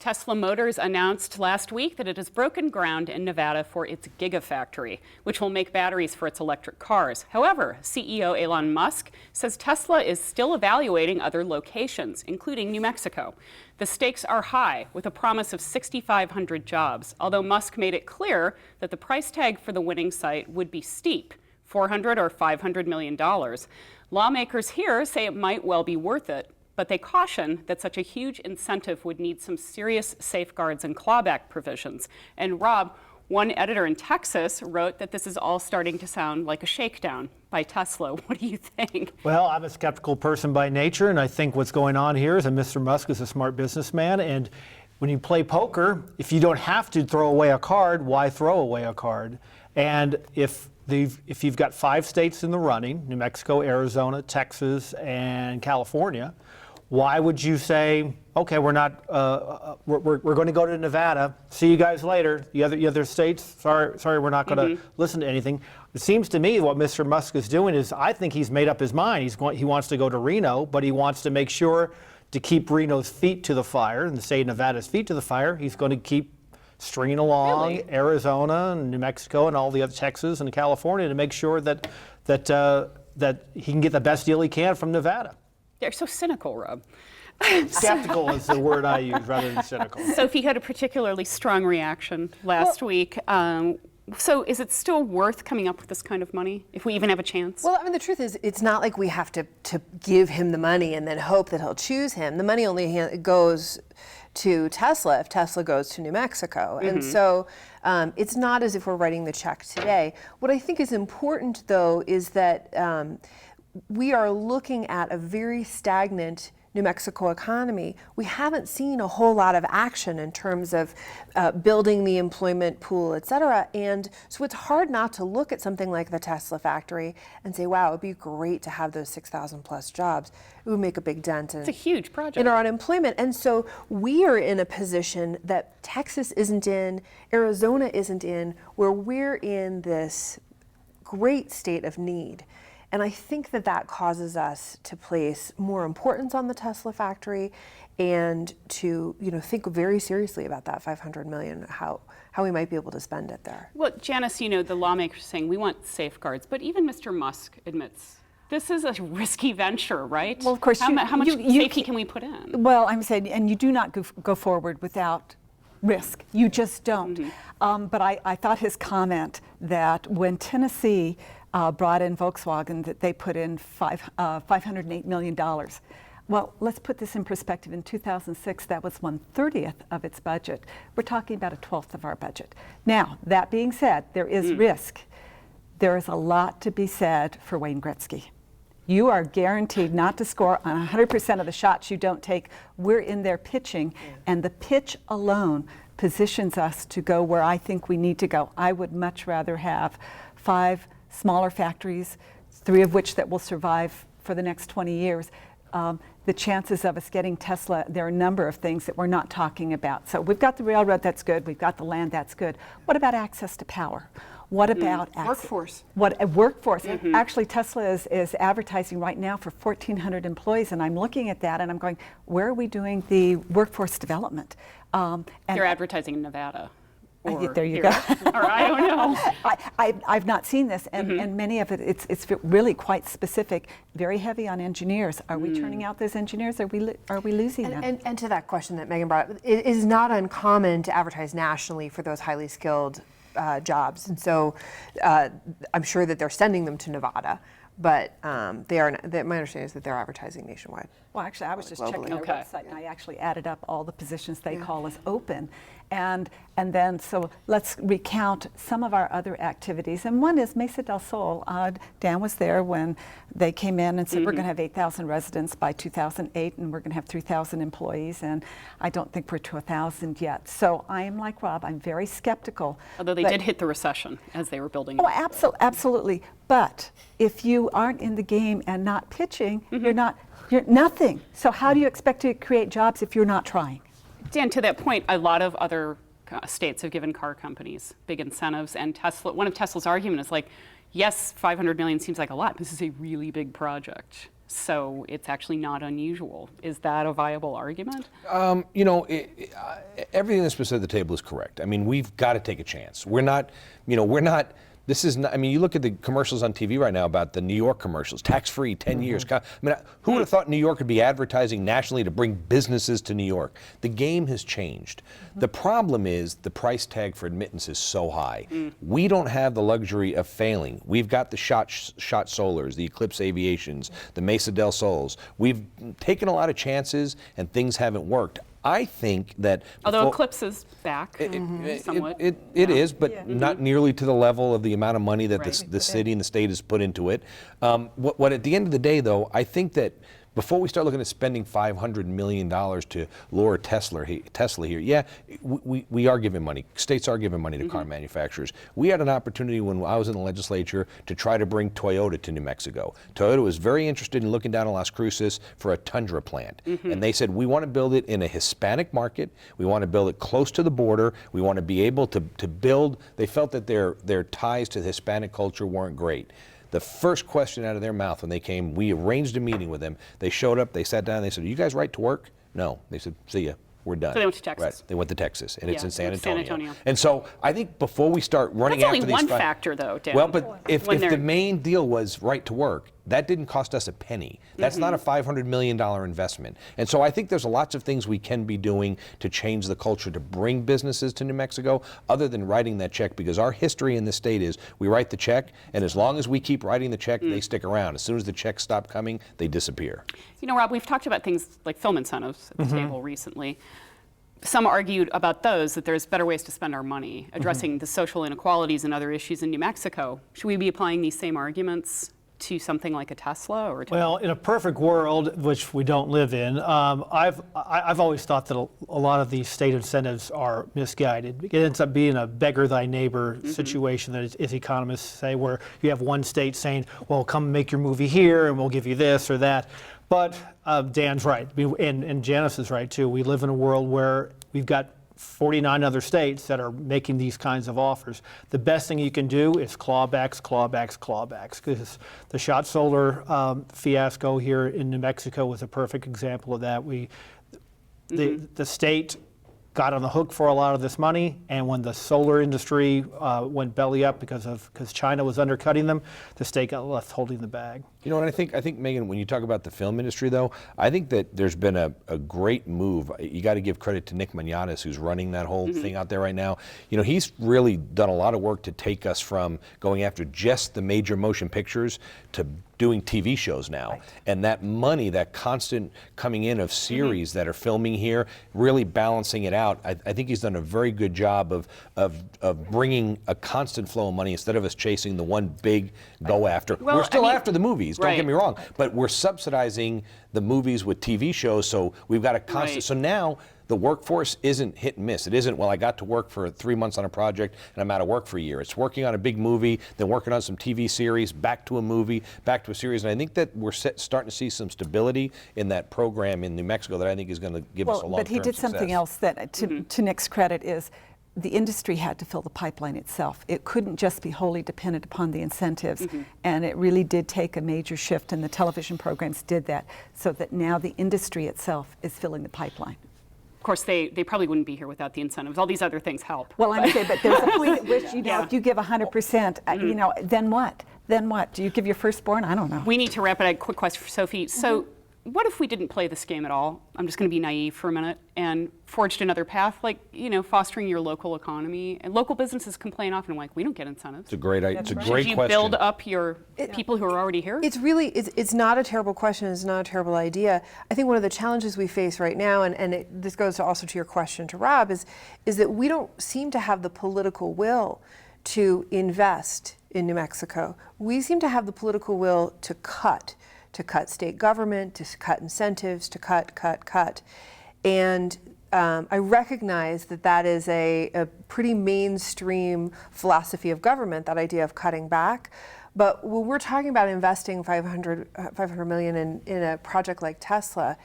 Tesla Motors announced last week that it has broken ground in Nevada for its Gigafactory, which will make batteries for its electric cars. However, CEO Elon Musk says Tesla is still evaluating other locations, including New Mexico. The stakes are high, with a promise of 6,500 jobs, although Musk made it clear that the price tag for the winning site would be steep, $400 or $500 million. Lawmakers here say it might well be worth it, but they caution that such a huge incentive would need some serious safeguards and clawback provisions. And Rob, one editor in Texas wrote that this is all starting to sound like a shakedown by Tesla. What do you think? Well, I'm a skeptical person by nature, and I think what's going on here is that Mr. Musk is a smart businessman, and when you play poker, if you don't have to throw away a card, why throw away a card? And if you've got 5 states in the running, New Mexico, Arizona, Texas, and California, why would you say, okay, we're going to go to Nevada, see you guys later, the other states, sorry, we're not going to listen to anything. It seems to me what Mr. Musk is doing is, I think he's made up his mind. He wants to go to Reno, but he wants to make sure to keep Reno's feet to the fire, and the state of Nevada's feet to the fire. He's going to keep stringing along Arizona and New Mexico and all the other Texas and California to make sure that he can get the best deal he can from Nevada. They're so cynical, Rob. Skeptical is the word I use rather than cynical. Sophie had a particularly strong reaction last week. So is it still worth coming up with this kind of money, if we even have a chance? Well, I mean, the truth is, it's not like we have to give him the money and then hope that he'll choose him. The money only goes to Tesla if Tesla goes to New Mexico. And so it's not as if we're writing the check today. What I think is important, though, is that we are looking at a very stagnant New Mexico economy. We haven't seen a whole lot of action in terms of building the employment pool, et cetera. And so it's hard not to look at something like the Tesla factory and say, wow, it'd be great to have those 6,000 plus jobs. It would make a big dent it's a huge project in our unemployment. And so we are in a position that Texas isn't in, Arizona isn't in, where we're in this great state of need. And I think that causes us to place more importance on the Tesla factory and to think very seriously about that $500 million, how we might be able to spend it there. Well, Janice, the lawmakers are saying we want safeguards, but even Mr. Musk admits this is a risky venture, right? Well, of course, how much safety can we put in? Well, I'm saying, and you do not go forward without risk. You just don't. But I thought his comment that when Tennessee brought in Volkswagen, that they put in $508 million. Well, let's put this in perspective. In 2006, that was 1/30th of its budget. We're talking about 1/12 of our budget. Now, that being said, there is risk. There is a lot to be said for Wayne Gretzky. You are guaranteed not to score on 100% of the shots you don't take. We're in there pitching, and the pitch alone positions us to go where I think we need to go. I would much rather have 5 smaller factories, 3 of which that will survive for the next 20 years. The chances of us getting Tesla, there are a number of things that we're not talking about. So we've got the railroad, that's good. We've got the land, that's good. What about access to power? What about workforce? Workforce? Actually, Tesla is advertising right now for 1,400 employees, and I'm looking at that and I'm going, where are we doing the workforce development? And they're advertising in Nevada. There you go. Or I don't know. I've not seen this, and many of it's really quite specific, very heavy on engineers. Are we turning out those engineers? Are we losing them? And to that question that Megan brought up, it is not uncommon to advertise nationally for those highly skilled jobs. And so I'm sure that they're sending them to Nevada. But my understanding is that they're advertising nationwide. Well, actually, I was just checking their website, and I actually added up all the positions they call as open. And then, so let's recount some of our other activities. And one is Mesa del Sol. Dan was there when they came in and said, we're going to have 8,000 residents by 2008, and we're going to have 3,000 employees. And I don't think we're to 1,000 yet. So I am like Rob, I'm very skeptical. Although they did hit the recession as they were building. Oh, absolutely. But if you aren't in the game and not pitching, you're nothing. So how do you expect to create jobs if you're not trying? Dan, to that point, a lot of other states have given car companies big incentives, and Tesla. One of Tesla's arguments is like, yes, 500 million seems like a lot. This is a really big project. So it's actually not unusual. Is that a viable argument? everything that's been said at the table is correct. I mean, we've got to take a chance. This is not, I mean, you look at the commercials on TV right now about the New York commercials, tax-free, 10 years. I mean, who would have thought New York would be advertising nationally to bring businesses to New York? The game has changed. The problem is the price tag for admittance is so high. We don't have the luxury of failing. We've got the Shot Solars, the Eclipse Aviations, the Mesa del Sols. We've taken a lot of chances and things haven't worked. I think that Although Eclipse is back somewhat. It is, but not nearly to the level of the amount of money that the city and the state has put into it. What at the end of the day, though, I think that before we start looking at spending $500 million to lure Tesla here, yeah, we are giving money. States are giving money to car manufacturers. We had an opportunity when I was in the legislature to try to bring Toyota to New Mexico. Toyota was very interested in looking down on Las Cruces for a Tundra plant. And they said, we want to build it in a Hispanic market. We want to build it close to the border. We want to be able to build. They felt that their ties to the Hispanic culture weren't great. The first question out of their mouth when they came, we arranged a meeting with them. They showed up, they sat down, they said, "Are you guys right to work?" No. They said, "See ya, we're done." So they went to Texas. Right. They went to Texas, and it's Yeah, in San it's San Antonio. Antonio. And so I think before we start running That's after only these one fi- factor, though, Dan. Well, but if When the they're- main deal was right to work, that didn't cost us a penny. That's not a $500 million investment. And so I think there's lots of things we can be doing to change the culture to bring businesses to New Mexico other than writing that check, because our history in the state is we write the check, and as long as we keep writing the check, they stick around. As soon as the checks stop coming, they disappear. You know, Rob, we've talked about things like film incentives at the table recently. Some argued about those, that there's better ways to spend our money, addressing the social inequalities and other issues in New Mexico. Should we be applying these same arguments to something like a Tesla? Or to Well, in a perfect world, which we don't live in, I've always thought that a lot of these state incentives are misguided. It ends up being a beggar thy neighbor situation, that as economists say, where you have one state saying, well, come make your movie here and we'll give you this or that. But Dan's right, and Janice is right too. We live in a world where we've got 49 other states that are making these kinds of offers. The best thing you can do is clawbacks, because the Shot Solar fiasco here in New Mexico was a perfect example of that. The state got on the hook for a lot of this money, and when the solar industry went belly up because China was undercutting them, the state got left holding the bag. You know what I think, Megan, when you talk about the film industry, though, I think that there's been a great move. You got to give credit to Nick Manatas, who's running that whole thing out there right now. You know, he's really done a lot of work to take us from going after just the major motion pictures to doing TV shows now. And that money, that constant coming in of series that are filming here, really balancing it out. I think he's done a very good job of bringing a constant flow of money instead of us chasing the one big go after. Well, we're still I mean, after the movies, don't get me wrong, but we're subsidizing the movies with TV shows, so we've got a constant. So now the workforce isn't hit and miss. It isn't, well, I got to work for 3 months on a project and I'm out of work for a year. It's working on a big movie, then working on some TV series, back to a movie, back to a series. And I think that we're starting to see some stability in that program in New Mexico that I think is going to give us a long-term But he did success. something else that, to Nick's credit, is the industry had to fill the pipeline itself. It couldn't just be wholly dependent upon the incentives. And it really did take a major shift, and the television programs did that, so that now the industry itself is filling the pipeline. Of course, they probably wouldn't be here without the incentives. All these other things help. Well, I'm saying, but there's a point at which, you know, Yeah. if you give 100%, you know, then what? Then what? Do you give your firstborn? I don't know. We need to wrap it. I had a quick question for Sophie. So what if we didn't play this game at all? I'm just going to be naive for a minute and forged another path, like, you know, fostering your local economy. And local businesses complain often, like, we don't get incentives. It's a great Should question. you build up your people who are already here? It's not a terrible question. It's not a terrible idea. I think one of the challenges we face right now, and this goes also to your question to Rob, is that we don't seem to have the political will to invest in New Mexico. We seem to have the political will to cut state government, to cut incentives, to cut. And I recognize that is a pretty mainstream philosophy of government, that idea of cutting back. But when we're talking about investing $500 million in a project like Tesla,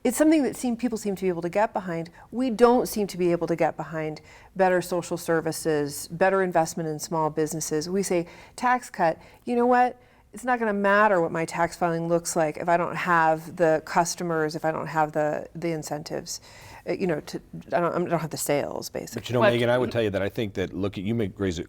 it's something that people seem to be able to get behind. We don't seem to be able to get behind better social services, better investment in small businesses. We say tax cut. You know what? It's not going to matter what my tax filing looks like if I don't have the customers, if I don't have the incentives. you know, I don't have the sales basically. But you know, But- Megan, I would tell you that I think that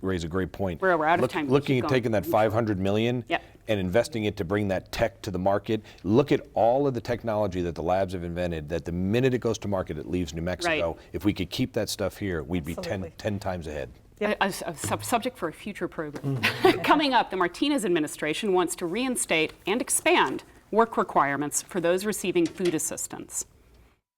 raise a great point. We're out of time. Looking Keep at going. taking that 500 million Yep. and investing it to bring that tech to the market. Look at all of the technology that the labs have invented. That the minute it goes to market, it leaves New Mexico. Right. If we could keep that stuff here, we'd be Absolutely. 10 times ahead. A subject for a future program. Coming up, the Martinez administration wants to reinstate and expand work requirements for those receiving food assistance.